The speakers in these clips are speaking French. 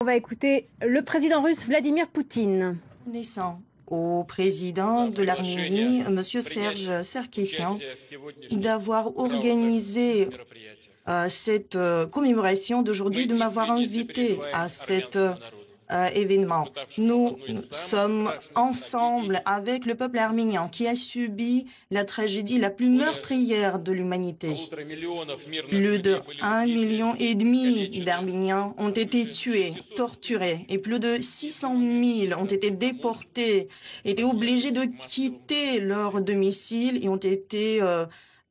va écouter le président russe Vladimir Poutine. Naissant au président de l'Arménie, M. Serge Sarkissyan, d'avoir organisé cette commémoration d'aujourd'hui, de m'avoir invité à cet événement. Nous sommes ensemble avec le peuple arménien qui a subi la tragédie la plus meurtrière de l'humanité. Plus de 1,5 million d'Arméniens ont été tués, torturés, et plus de 600 000 ont été déportés, étaient obligés de quitter leur domicile et ont été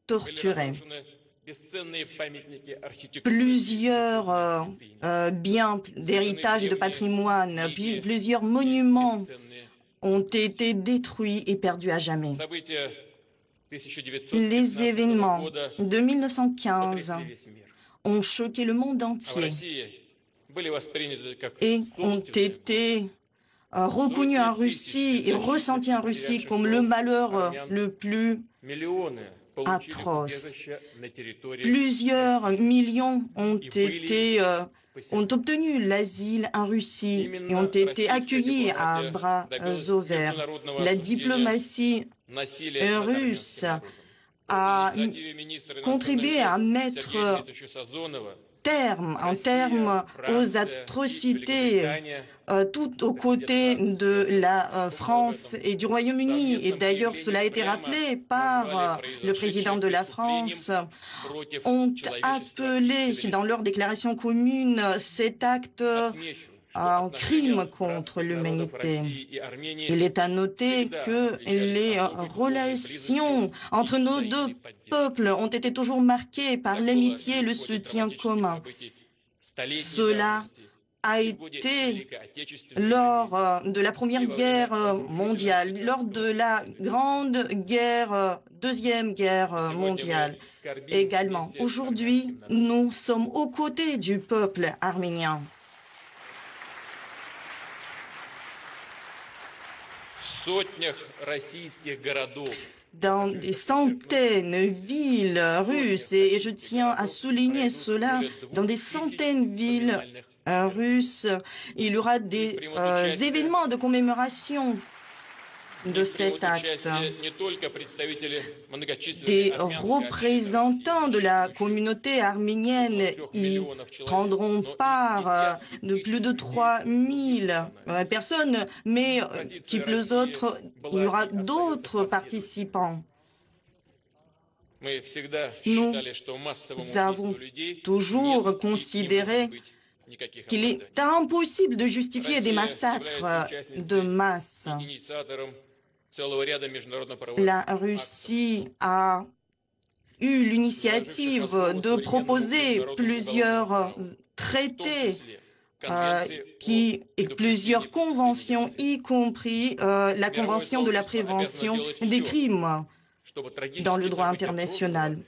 torturés. Plusieurs biens d'héritage et de patrimoine, plusieurs monuments ont été détruits et perdus à jamais. Les événements de 1915 ont choqué le monde entier et ont été reconnus en Russie et ressentis en Russie comme le malheur le plus atroce. Plusieurs millions ont obtenu l'asile en Russie et ont été accueillis à bras ouverts. La diplomatie russe a contribué à mettre un terme aux atrocités tout aux côtés de la France et du Royaume-Uni. Et d'ailleurs, cela a été rappelé par le président de la France, ont appelé dans leur déclaration commune cet acte un crime contre l'humanité. Il est à noter que les relations entre nos deux peuples ont été toujours marquées par l'amitié et le soutien commun. Cela a été lors de la Première Guerre mondiale, lors de la Deuxième Guerre mondiale également. Aujourd'hui, nous sommes aux côtés du peuple arménien. Dans des centaines de villes russes, et je tiens à souligner cela, dans des centaines de villes russes, il y aura des événements de commémoration de cet acte. Des représentants de la communauté arménienne y prendront part, de plus de 3000 personnes, mais qui plus autres, il y aura d'autres participants. Nous avons toujours considéré qu'il est impossible de justifier des massacres de masse. La Russie a eu l'initiative de proposer plusieurs traités et plusieurs conventions, y compris la Convention de la prévention des crimes dans le droit international.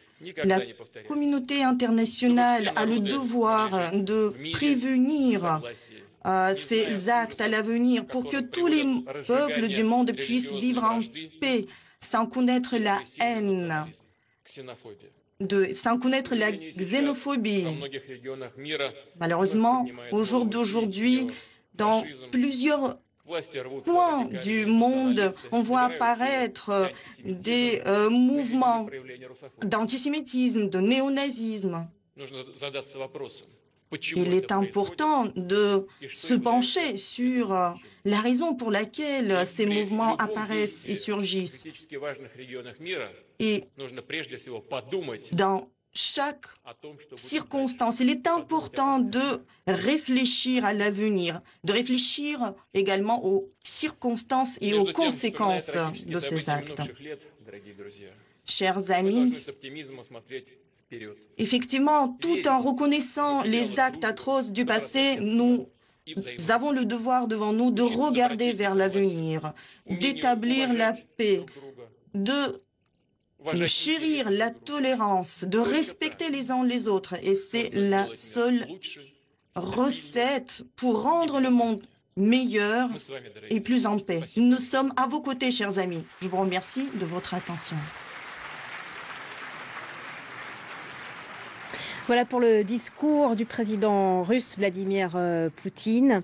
La communauté internationale a le devoir de prévenir ces actes à l'avenir pour que tous les peuples du monde puissent vivre en paix sans connaître la haine, sans connaître la xénophobie. Malheureusement, au jour d'aujourd'hui, dans plusieurs coins du monde, on voit apparaître des mouvements d'antisémitisme, de néonazisme. Il est important de se pencher sur la raison pour laquelle ces mouvements apparaissent et surgissent. Et dans chaque circonstance, il est important de réfléchir à l'avenir, de réfléchir également aux circonstances et aux conséquences de ces actes. Chers amis, effectivement, tout en reconnaissant les actes atroces du passé, nous avons le devoir devant nous de regarder vers l'avenir, d'établir la paix, de chérir la tolérance, de respecter les uns les autres. Et c'est la seule recette pour rendre le monde meilleur et plus en paix. Nous sommes à vos côtés, chers amis. Je vous remercie de votre attention. Voilà pour le discours du président russe Vladimir Poutine.